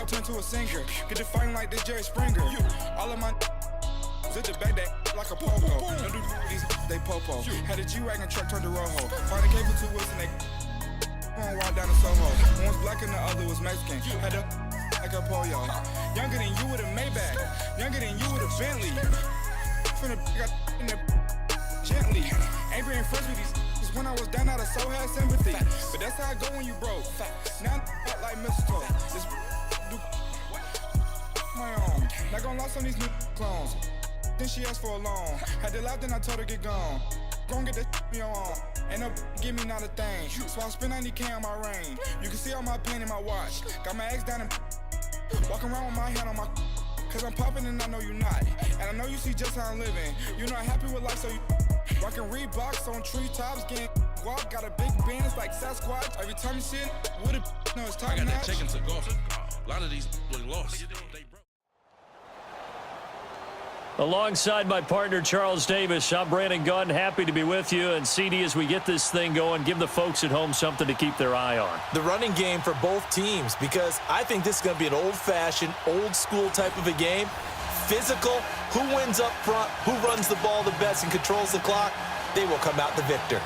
rap turn to a singer. Get to fighting like this Jerry Springer. All of my zit the back that like a popo. Don't do these, they popo. Had a G-Wagon truck turned to Rojo. Find a cable 2 wheels and they going wild down to Soho. One was black and the other was Mexican. Had a like a pollo. Younger than you with a Maybach. Younger than you with a Bentley. From the got in the gently. Ain't been friends with these. Cause when I was down, I so had sympathy. But that's how I go when you broke. Now I'm like mistletoe. This do my own. Not gonna lost on these new clones. Then she asked for a loan. Had to laugh, then I told her get gone. Gon' get that me on. Ain't no give me not a thing. So I spend 90K on my ring. You can see all my pain in my watch. Got my ex down and walking around with my hand on my. Cause I'm popping and I know you not. And I know you see just how I'm living. You're not happy with life, so you rockin' Reeboks on treetops, getting guap. Got a big band, it's like Sasquatch. Every time you see it, with it, no, it's time. I got that chicken to golf. A lot of these look lost. Alongside my partner, Charles Davis, I'm Brandon Gunn. Happy to be with you. And CD, as we get this thing going, give the folks at home something to keep their eye on. The running game for both teams, because I think this is going to be an old-fashioned, old-school type of a game. Physical, who wins up front, who runs the ball the best and controls the clock, they will come out the victor.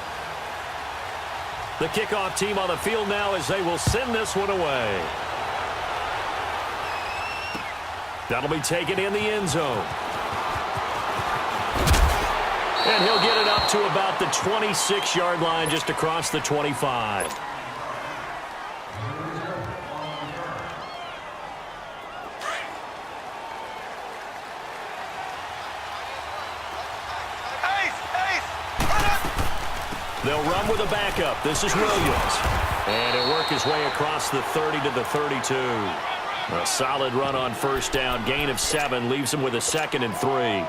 The kickoff team on the field now as they will send this one away. That'll be taken in the end zone. And he'll get it up to about the 26-yard line, just across the 25. They'll run with a backup. This is Williams. And he'll work his way across the 30 to the 32. A solid run on first down. Gain of 7 leaves him with a 2nd and 3.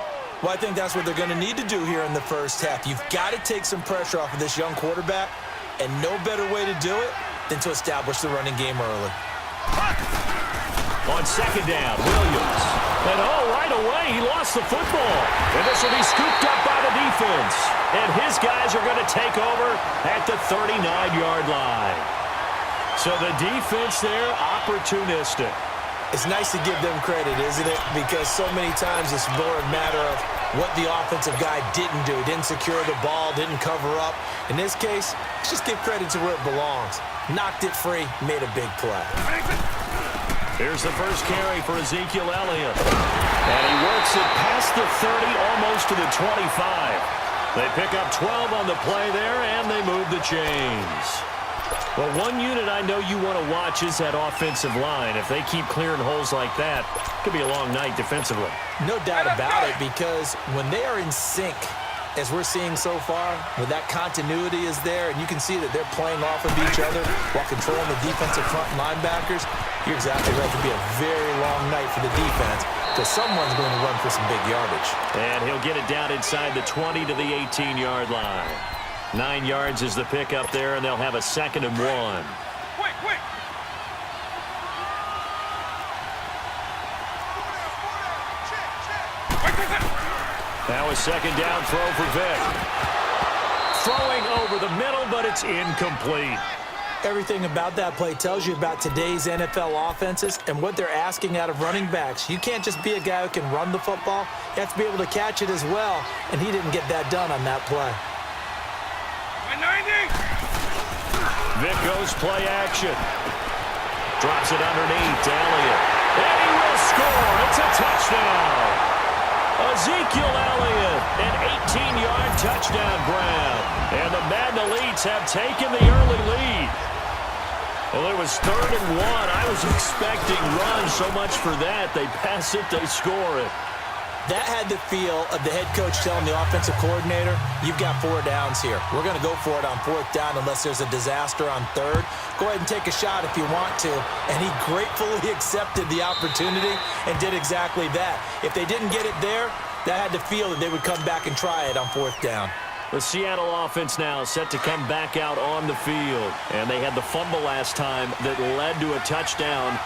Well, I think that's what they're going to need to do here in the first half. You've got to take some pressure off of this young quarterback, and no better way to do it than to establish the running game early. On second down, Williams. And right away, he lost the football. And this will be scooped up by the defense. And his guys are going to take over at the 39-yard line. So the defense there, opportunistic. It's nice to give them credit, isn't it? Because so many times it's more a matter of what the offensive guy didn't do. Didn't secure the ball, didn't cover up. In this case, let's just give credit to where it belongs. Knocked it free, made a big play. Here's the first carry for Ezekiel Elliott. And he works it past the 30, almost to the 25. They pick up 12 on the play there, and they move the chains. Well, one unit I know you want to watch is that offensive line. If they keep clearing holes like that, it could be a long night defensively. No doubt about it, because when they are in sync, as we're seeing so far, when that continuity is there, and you can see that they're playing off of each other while controlling the defensive front linebackers, you're exactly right. It could be a very long night for the defense, because someone's going to run for some big yardage. And he'll get it down inside the 20 to the 18-yard line. 9 yards is the pickup there, and they'll have a 2nd and 1. Quick. Now a second down throw for Vic. Throwing over the middle, but it's incomplete. Everything about that play tells you about today's NFL offenses and what they're asking out of running backs. You can't just be a guy who can run the football. You have to be able to catch it as well, and he didn't get that done on that play. Vic goes play action. Drops it underneath to Elliott. And he will score. It's a touchdown. Ezekiel Elliott, an 18-yard touchdown grab. And the Madden Elites have taken the early lead. Well, it was 3rd and 1. I was expecting runs, so much for that. They pass it, they score it. That had the feel of the head coach telling the offensive coordinator, you've got 4 downs here. We're going to go for it on 4th down unless there's a disaster on 3rd. Go ahead and take a shot if you want to. And he gratefully accepted the opportunity and did exactly that. If they didn't get it there, that had the feel that they would come back and try it on 4th down. The Seattle offense now set to come back out on the field. And they had the fumble last time that led to a touchdown.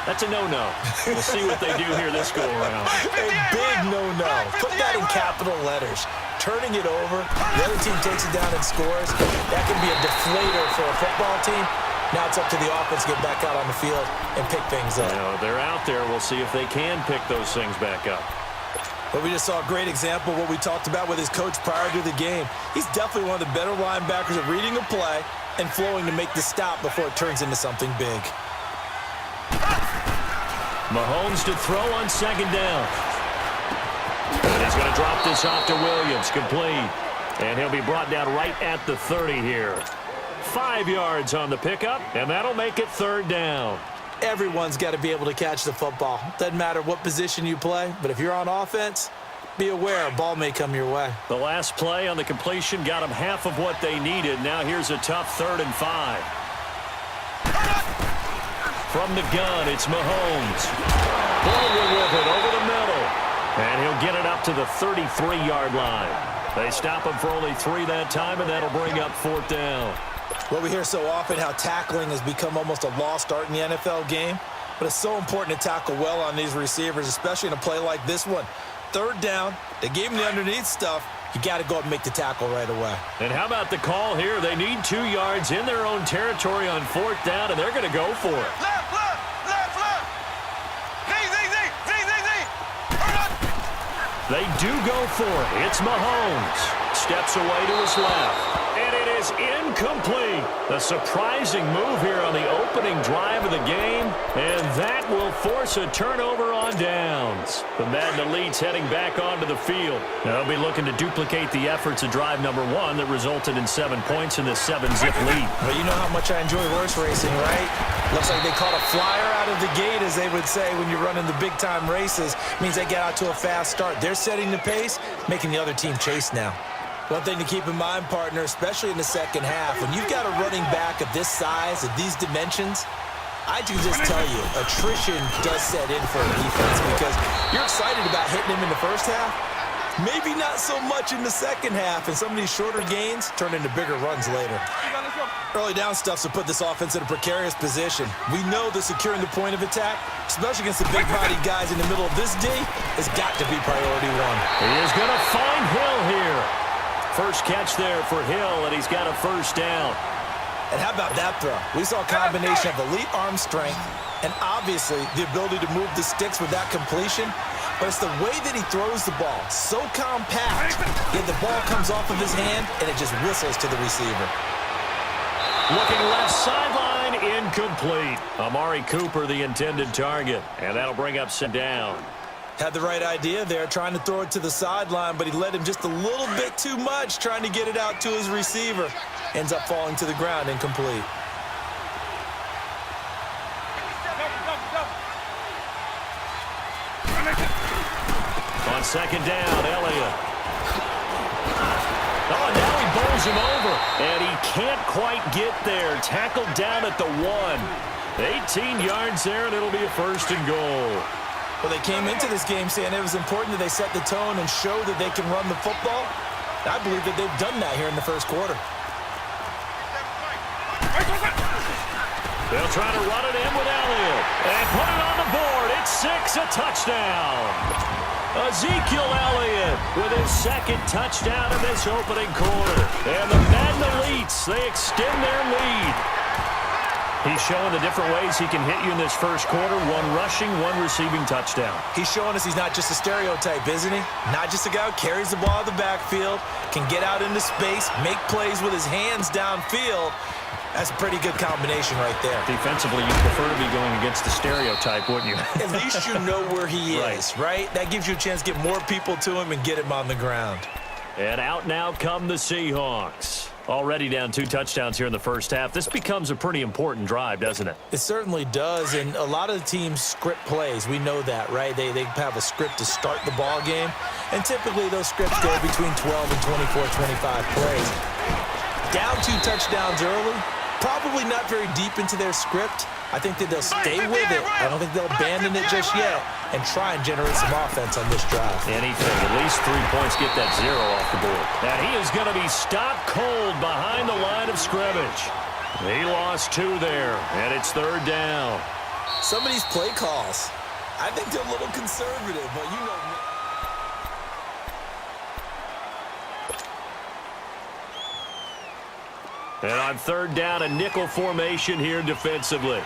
That's a no-no. We'll see what they do here this go-around. A big no-no. Put that in capital letters. Turning it over, the other team takes it down and scores. That can be a deflator for a football team. Now it's up to the offense to get back out on the field and pick things up. They're out there. We'll see if they can pick those things back up. But we just saw a great example of what we talked about with his coach prior to the game. He's definitely one of the better linebackers at reading a play and flowing to make the stop before it turns into something big. Mahomes to throw on second down. And he's going to drop this off to Williams, complete. And he'll be brought down right at the 30 here. 5 yards on the pickup, and that'll make it third down. Everyone's got to be able to catch the football. Doesn't matter what position you play, but if you're on offense, be aware a ball may come your way. The last play on the completion got them half of what they needed. Now here's a tough 3rd and 5. From the gun, it's Mahomes. Forward with it over the middle. And he'll get it up to the 33-yard line. They stop him for only 3 that time, and that'll bring up 4th down. Well, we hear so often how tackling has become almost a lost art in the NFL game, but it's so important to tackle well on these receivers, especially in a play like this one. 3rd down, they gave him the underneath stuff. You got to go up and make the tackle right away. And how about the call here? They need 2 yards in their own territory on 4th down, and they're going to go for it. Left, left, left, left. They do go for it. It's Mahomes. Steps away to his left. And it is incomplete. A surprising move here on the opening drive of the game. And that will force a turnover on downs. The Madden Elite's heading back onto the field. They'll be looking to duplicate the efforts of drive number 1 that resulted in 7 points in this 7-zip lead. Well, you know how much I enjoy horse racing, right? Looks like they caught a flyer out of the gate, as they would say when you're running the big-time races. Means they get out to a fast start. They're setting the pace, making the other team chase now. One thing to keep in mind, partner, especially in the second half, when you've got a running back of this size, of these dimensions, I can just tell you, attrition does set in for a defense because you're excited about hitting him in the first half. Maybe not so much in the second half, and some of these shorter gains turn into bigger runs later. Early down stuffs will put this offense in a precarious position. We know that securing the point of attack, especially against the big-bodied guys in the middle of this D, has got to be priority 1. He is going to find Hill here. First catch there for Hill, and he's got a first down. And how about that throw? We saw a combination of elite arm strength and obviously the ability to move the sticks with that completion. But it's the way that he throws the ball. So compact, yet the ball comes off of his hand and it just whistles to the receiver. Looking left sideline, incomplete. Amari Cooper, the intended target. And that'll bring up some down. Had the right idea there, trying to throw it to the sideline, but he led him just a little bit too much, trying to get it out to his receiver. Ends up falling to the ground, incomplete. On second down, Elliott. Oh, now he bowls him over, and he can't quite get there. Tackled down at the 1. 18 yards there, and it'll be a 1st and goal. Well, they came into this game saying it was important that they set the tone and show that they can run the football. I believe that they've done that here in the first quarter. They'll try to run it in with Elliott. And put it on the board. It's 6, a touchdown. Ezekiel Elliott with his 2nd touchdown in this opening quarter. And the Madden Elites, they extend their lead. He's showing the different ways he can hit you in this first quarter. 1 rushing, 1 receiving touchdown. He's showing us he's not just a stereotype, isn't he? Not just a guy who carries the ball in the backfield, can get out into space, make plays with his hands downfield. That's a pretty good combination right there. Defensively, you'd prefer to be going against the stereotype, wouldn't you? At least you know where he is, right? That gives you a chance to get more people to him and get him on the ground. And out now come the Seahawks. Already down 2 touchdowns here in the first half. This becomes a pretty important drive, doesn't it? It certainly does, and a lot of the teams script plays. We know that, right? They have a script to start the ball game, and typically those scripts go between 12 and 24, 25 plays. Down 2 touchdowns early, probably not very deep into their script. I think that they'll stay with it. I don't think they'll abandon it just yet and try and generate some offense on this drive. Anything. At least 3 points, get that 0 off the board. And he is going to be stopped cold behind the line of scrimmage. He lost 2 there, and it's 3rd down. Some of these play calls, I think they're a little conservative, but you know me. And on third down, a nickel formation here defensively.